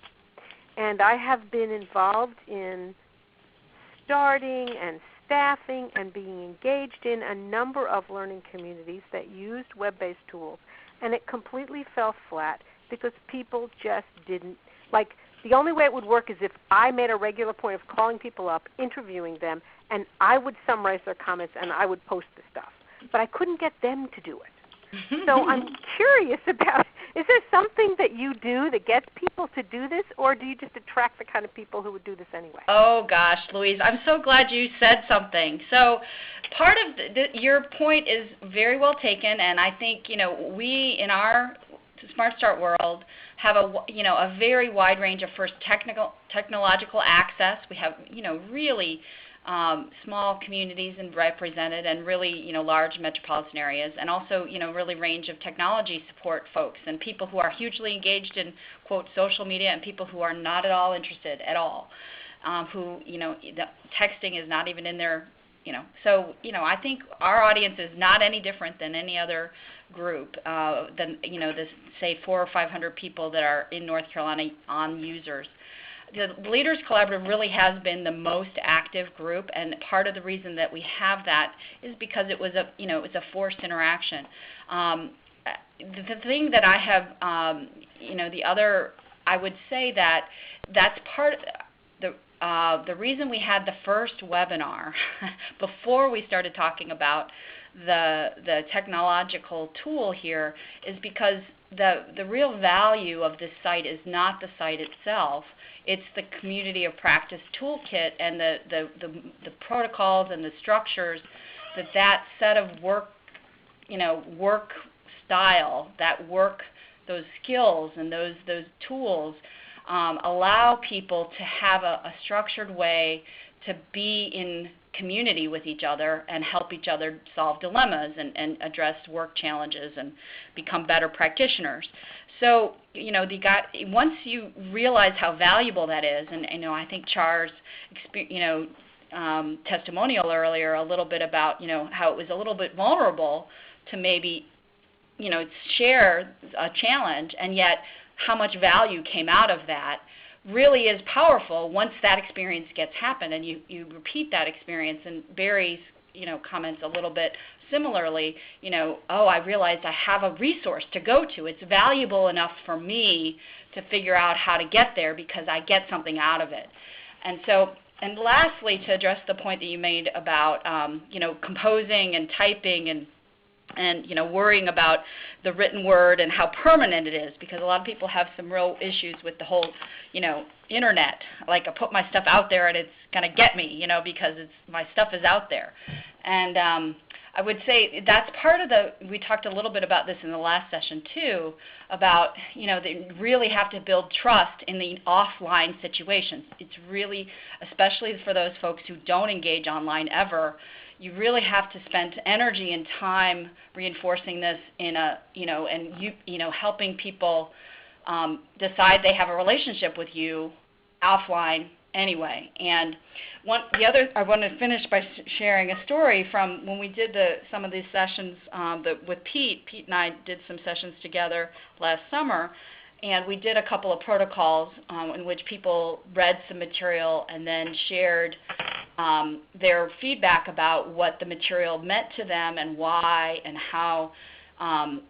And I have been involved in starting and staffing and being engaged in a number of learning communities that used web-based tools, and it completely fell flat because people just didn't, the only way it would work is if I made a regular point of calling people up, interviewing them, and I would summarize their comments and I would post the stuff. But I couldn't get them to do it. So I'm curious about, is there something that you do that gets people to do this, or do you just attract the kind of people who would do this anyway? Oh gosh, Louise, I'm so glad you said something. So part of your point is very well taken, and I think, we in our Smart Start world have a very wide range of first technological access. We have, really small communities and represented, and really, large metropolitan areas, and also, really range of technology support folks and people who are hugely engaged in, quote, social media, and people who are not at all interested at all, who, the texting is not even in their, so, I think our audience is not any different than any other group, than, this, say, 400 or 500 people that are in North Carolina on users. The Leaders Collaborative really has been the most active group, and part of the reason that we have that is because it was a forced interaction. The thing that I have, I would say that's part of the reason we had the first webinar before we started talking about the technological tool here is because the real value of this site is not the site itself. It's the community of practice toolkit and the protocols and the structures that set of work style, those skills and those tools allow people to have a structured way to be in community with each other and help each other solve dilemmas and address work challenges and become better practitioners. So, once you realize how valuable that is, and I think Char's, testimonial earlier a little bit about, how it was a little bit vulnerable to maybe share a challenge, and yet how much value came out of that really is powerful once that experience gets happened, and you repeat that experience. And Barry's comments a little bit similarly, I realized I have a resource to go to. It's valuable enough for me to figure out how to get there because I get something out of it. And lastly, to address the point that you made about composing and typing and worrying about the written word and how permanent it is, because a lot of people have some real issues with the whole internet. Like, I put my stuff out there and it's going to get me, because my stuff is out there. And I would say that's part of we talked a little bit about this in the last session too, about, they really have to build trust in the offline situations. It's really, especially for those folks who don't engage online ever, you really have to spend energy and time reinforcing this in helping people decide they have a relationship with you offline anyway. And I want to finish by sharing a story from when we did some of these sessions with Pete. Pete and I did some sessions together last summer, and we did a couple of protocols in which people read some material and then shared their feedback about what the material meant to them and why and how.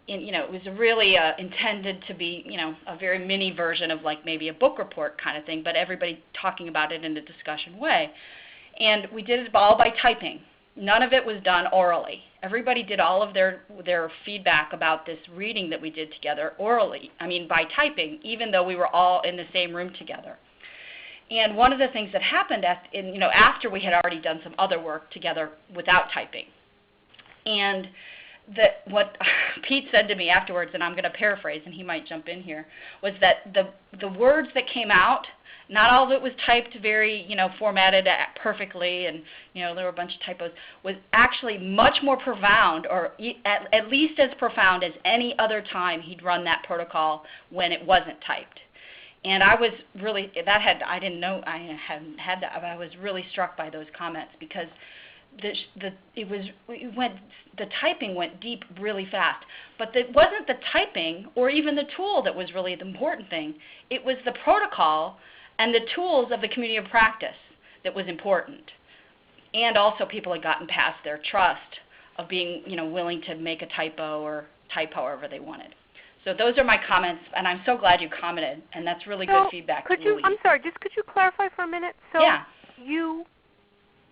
It was really intended to be, a very mini version of like maybe a book report kind of thing, but everybody talking about it in a discussion way. And we did it all by typing. None of it was done orally. Everybody did all of their feedback about this reading that we did together orally, by typing, even though we were all in the same room together. And one of the things that happened after we had already done some other work together without typing, and what Pete said to me afterwards, and I'm going to paraphrase, and he might jump in here, was that the words that came out, not all of it was typed very, formatted perfectly, and there were a bunch of typos, was actually much more profound, or at least as profound as any other time he'd run that protocol when it wasn't typed. And I was really, I didn't know, I hadn't had that, but I was really struck by those comments, because the typing went deep really fast. But it wasn't the typing or even the tool that was really the important thing. It was the protocol and the tools of the community of practice that was important. And also people had gotten past their trust of being, willing to make a typo or type however they wanted. So those are my comments, and I'm so glad you commented, and that's really good feedback. Could you clarify for a minute? So yeah.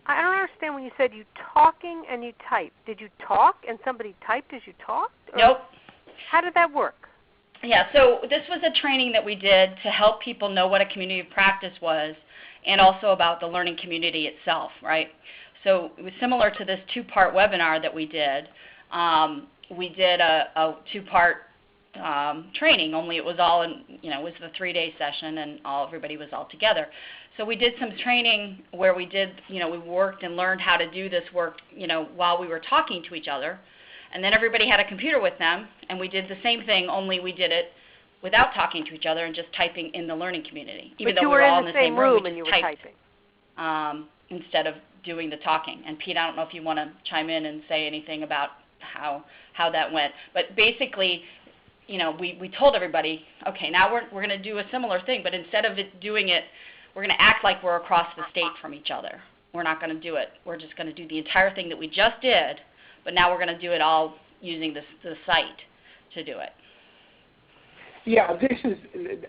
I don't understand when you said you talking and you type. Did you talk and somebody typed as you talked? Nope. How did that work? Yeah, so this was a training that we did to help people know what a community of practice was, and also about the learning community itself, right? So it was similar to this two-part webinar that we did. We did a two-part training, only it was all in, it was the 3-day session, and everybody was all together. So we did some training where we did, we worked and learned how to do this work, while we were talking to each other. And then everybody had a computer with them, and we did the same thing, only we did it without talking to each other and just typing in the learning community. Even though we were all in the same room, and you were typing instead of doing the talking. And Pete, I don't know if you want to chime in and say anything about how that went. But basically, we told everybody, okay, now we're going to do a similar thing, but instead of doing it, we're going to act like we're across the state from each other. We're not going to do it. We're just going to do the entire thing that we just did, but now we're going to do it all using the site to do it. Yeah,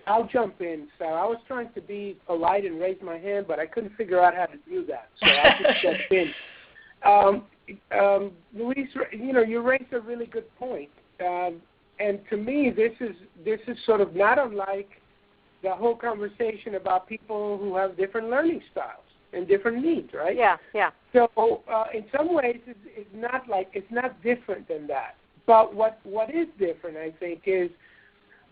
I'll jump in, Sarah. I was trying to be polite and raise my hand, but I couldn't figure out how to do that, so I just jumped in. Louise, you raised a really good point. And to me, this is sort of not unlike the whole conversation about people who have different learning styles and different needs, right? Yeah. So in some ways, it's not different than that. But what is different, I think, is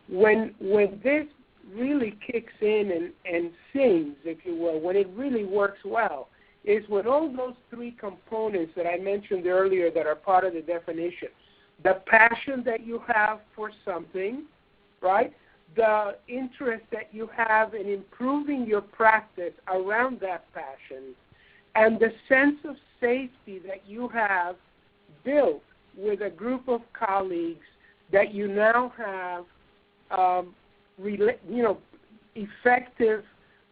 when this really kicks in and sings, if you will, when it really works well, is when all those three components that I mentioned earlier that are part of the definition, the passion that you have for something, right? The interest that you have in improving your practice around that passion, and the sense of safety that you have built with a group of colleagues that you now have, effective,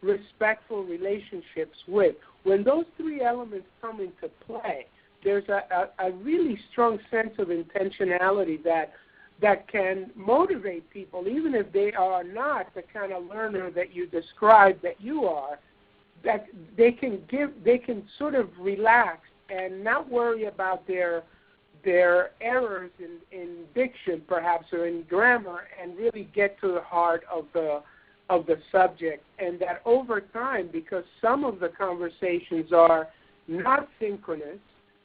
respectful relationships with. When those three elements come into play, there's a really strong sense of intentionality that can motivate people, even if they are not the kind of learner that you describe that you are, that they can sort of relax and not worry about their errors in diction, perhaps, or in grammar, and really get to the heart of the subject. And that over time, because some of the conversations are not synchronous,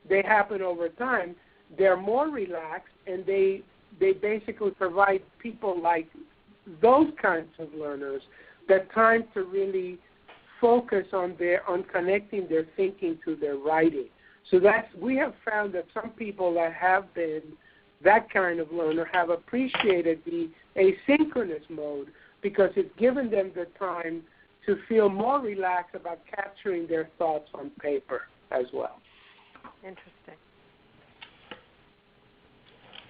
they happen over time, they're more relaxed, and they basically provide people like those kinds of learners the time to really focus on connecting their thinking to their writing. So we have found that some people that have been that kind of learner have appreciated the asynchronous mode because it's given them the time to feel more relaxed about capturing their thoughts on paper as well. Interesting.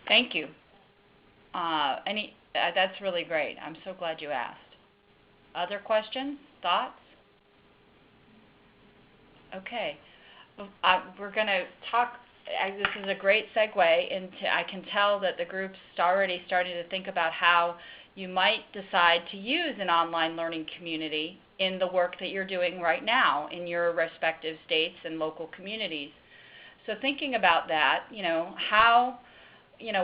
Thank you. That's really great. I'm so glad you asked. Other questions? Thoughts? Okay. We're going to talk. This is a great segue into. I can tell that the group's already starting to think about how you might decide to use an online learning community in the work that you're doing right now in your respective states and local communities. So thinking about that,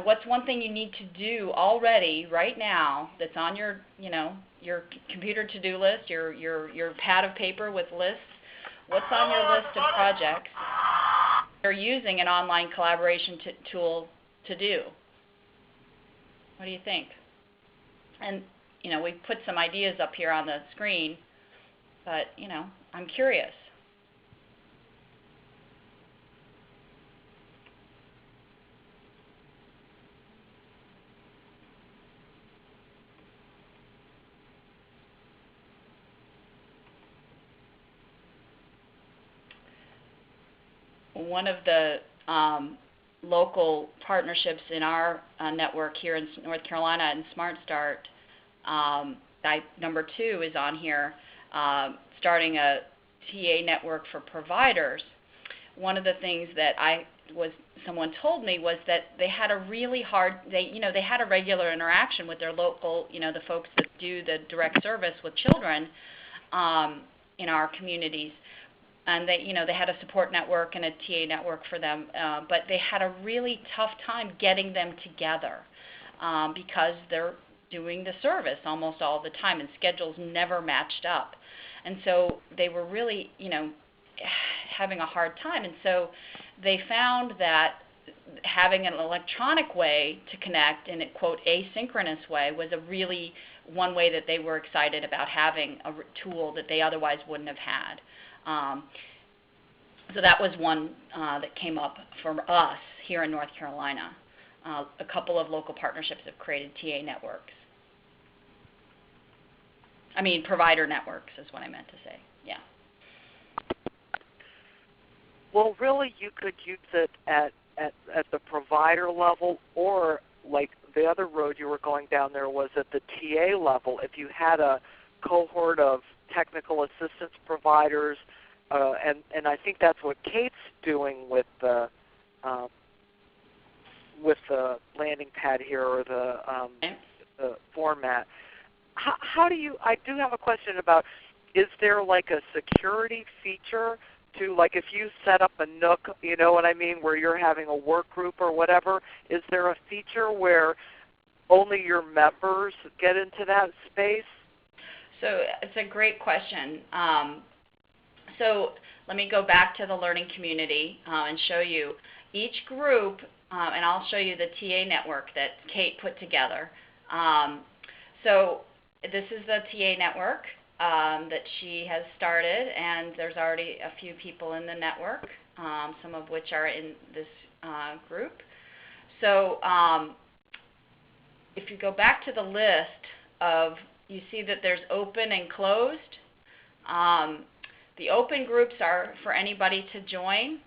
what's one thing you need to do already right now that's on your computer to-do list, your pad of paper with lists. What's on your list of projects you're using an online collaboration tool to do? What do you think? And, we've put some ideas up here on the screen, but, I'm curious. One of the local partnerships in our network here in North Carolina and Smart Start, number 2 is on here, starting a TA network for providers. One of the things that someone told me was that they had a really hard, they had a regular interaction with their local, the folks that do the direct service with children in our communities. And they had a support network and a TA network for them, but they had a really tough time getting them together because they're doing the service almost all the time and schedules never matched up. And so they were really, having a hard time. And so they found that having an electronic way to connect in a, quote, asynchronous way was one way that they were excited about having a tool that they otherwise wouldn't have had. So that was one that came up for us here in North Carolina. A couple of local partnerships have created TA networks. Provider networks is what I meant to say. Yeah. Well, really, you could use it at the provider level, or like the other road you were going down there was at the TA level. If you had a cohort of technical assistance providers, and I think that's what Kate's doing with the landing pad here, or the format. How do you? I do have a question about: is there like a security feature to, like, if you set up a Nook, you know what I mean, where you're having a work group or whatever? Is there a feature where only your members get into that space? So it's a great question. So let me go back to the learning community and show you each group, and I'll show you the TA network that Kate put together. So this is the TA network that she has started, and there's already a few people in the network, some of which are in this group. So if you go back to the list of, you see that there's open and closed. The open groups are for anybody to join.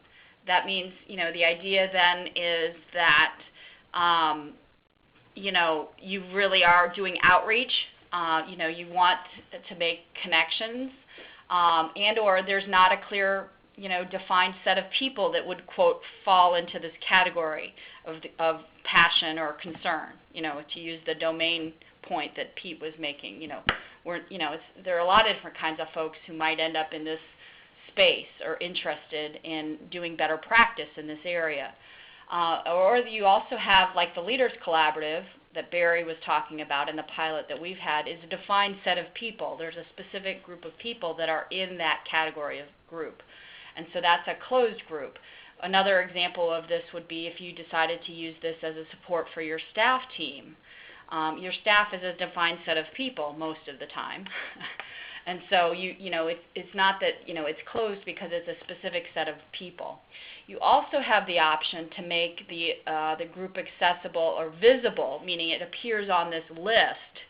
That means, the idea then is that you really are doing outreach, you want to make connections, and or there's not a clear, defined set of people that would, quote, fall into this category of passion or concern, to use the domain point that Pete was making. There are a lot of different kinds of folks who might end up in this space or interested in doing better practice in this area. Or you also have, like the Leaders Collaborative that Barry was talking about in the pilot that we've had, is a defined set of people. There's a specific group of people that are in that category of group. And so that's a closed group. Another example of this would be if you decided to use this as a support for your staff team. Your staff is a defined set of people most of the time. And so it's not that it's closed because it's a specific set of people. You also have the option to make the group accessible or visible, meaning it appears on this list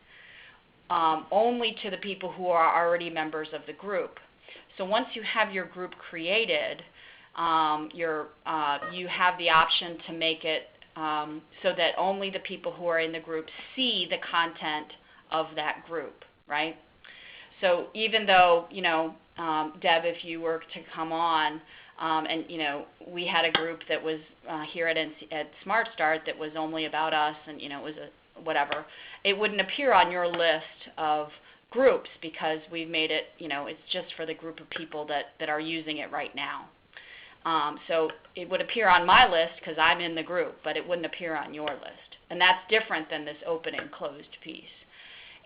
only to the people who are already members of the group. So once you have your group created, you have the option to make it so that only the people who are in the group see the content of that group, right? So even though, Deb, if you were to come on, and we had a group that was here at Smart Start that was only about us, and it was whatever, it wouldn't appear on your list of groups because we've made it, it's just for the group of people that are using it right now. So it would appear on my list because I'm in the group, but it wouldn't appear on your list. And that's different than this open and closed piece.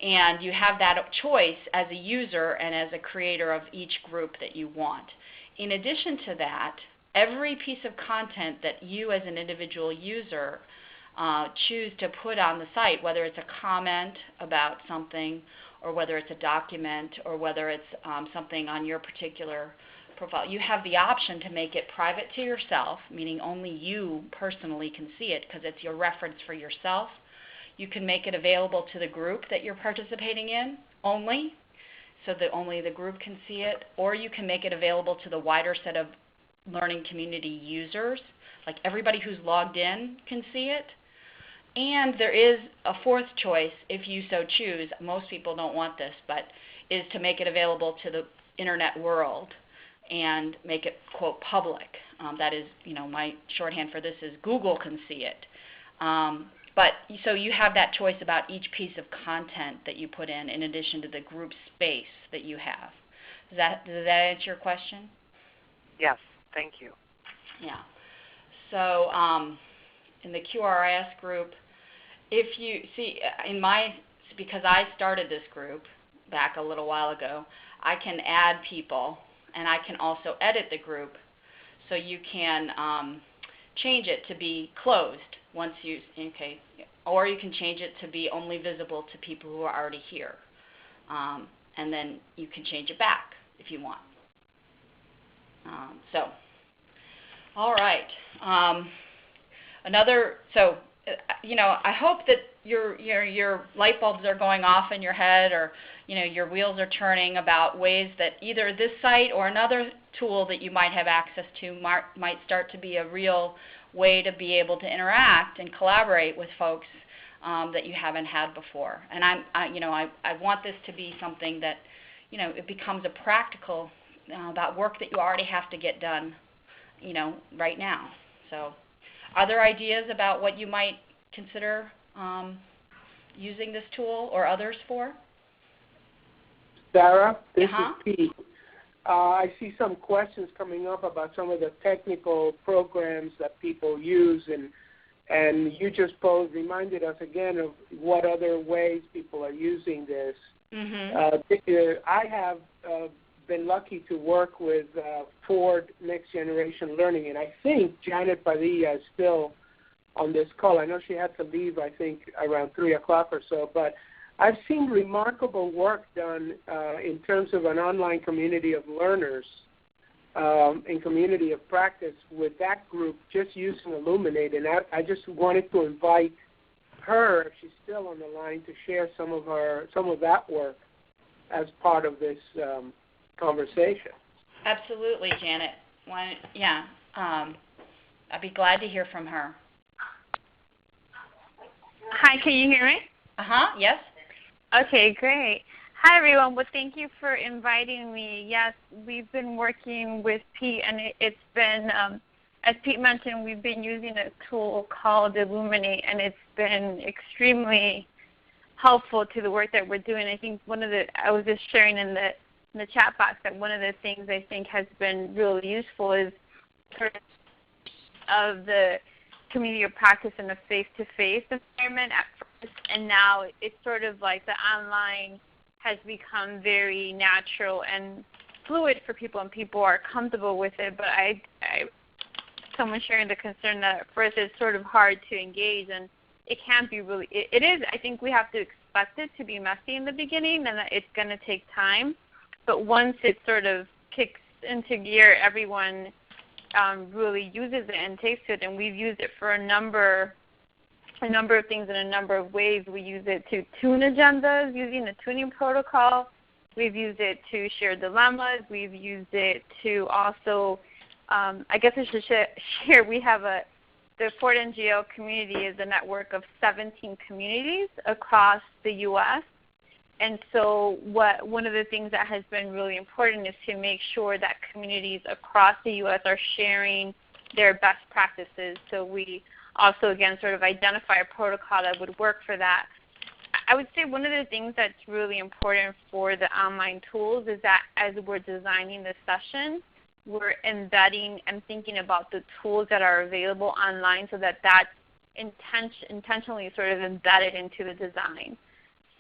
And you have that choice as a user and as a creator of each group that you want. In addition to that, every piece of content that you as an individual user choose to put on the site, whether it's a comment about something or whether it's a document or whether it's something on your particular profile, you have the option to make it private to yourself, meaning only you personally can see it because it's your reference for yourself. You can make it available to the group that you're participating in only, so that only the group can see it, or you can make it available to the wider set of learning community users, like everybody who's logged in can see it. And there is a fourth choice if you so choose. Most people don't want this, but is to make it available to the internet world and make it, quote, public. That is, my shorthand for this is Google can see it. But so you have that choice about each piece of content that you put in addition to the group space that you have. Does that answer your question? Yes, thank you. Yeah. So in the QRIS group, if you see, because I started this group back a little while ago, I can add people and I can also edit the group, so you can change it to be closed once you, or you can change it to be only visible to people who are already here. And then you can change it back if you want. All right. I hope that your light bulbs are going off in your head, or your wheels are turning about ways that either this site or another tool that you might have access to might start to be a real way to be able to interact and collaborate with folks that you haven't had before. And I want this to be something that it becomes a practical about work that you already have to get done right now. So are there ideas about what you might consider using this tool or others for? Sarah, this is Pete. I see some questions coming up about some of the technical programs that people use, and you just reminded us again of what other ways people are using this. Mm-hmm. I have been lucky to work with Ford Next Generation Learning, and I think Janet Padilla is still on this call. I know she had to leave, I think, around 3 o'clock or so, but I've seen remarkable work done in terms of an online community of learners and community of practice with that group just using Illuminate, and I just wanted to invite her, if she's still on the line, to share some of that work as part of this conversation. Absolutely, Janet. I'd be glad to hear from her. Hi, can you hear me? Yes. Okay, great. Hi, everyone. Well, thank you for inviting me. Yes, we've been working with Pete, and it's been, as Pete mentioned, we've been using a tool called Illuminate, and it's been extremely helpful to the work that we're doing. I think I was just sharing in the chat box that one of the things I think has been really useful is sort of the community of practice in a face-to-face environment at first, and now it's sort of like the online has become very natural and fluid for people, and people are comfortable with it. But someone sharing the concern that at first it's sort of hard to engage, and it can't be really. It is. I think we have to expect it to be messy in the beginning, and that it's going to take time. But once it sort of kicks into gear, everyone really uses it and takes it, and we've used it for a number of things in a number of ways. We use it to tune agendas using the tuning protocol. We've used it to share dilemmas. We've used it to also, I guess I should share, we have the Fort NGO community is a network of 17 communities across the U.S. And so one of the things that has been really important is to make sure that communities across the U.S. are sharing their best practices. So we also, again, sort of identify a protocol that would work for that. I would say one of the things that's really important for the online tools is that as we're designing the session, we're embedding and thinking about the tools that are available online so that that's intentionally sort of embedded into the design.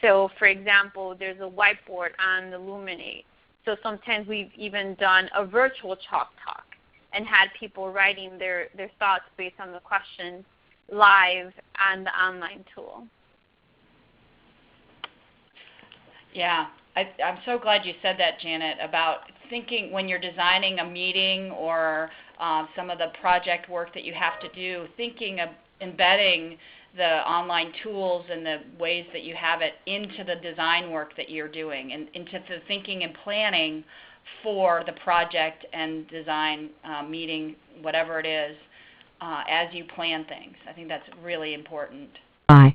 So, for example, there's a whiteboard on Illuminate. So sometimes we've even done a virtual chalk talk and had people writing their thoughts based on the questions live on the online tool. Yeah, I'm so glad you said that, Janet, about thinking when you're designing a meeting or some of the project work that you have to do, thinking of embedding the online tools and the ways that you have it into the design work that you're doing and into the thinking and planning for the project and design meeting, whatever it is, as you plan things. I think that's really important. Bye.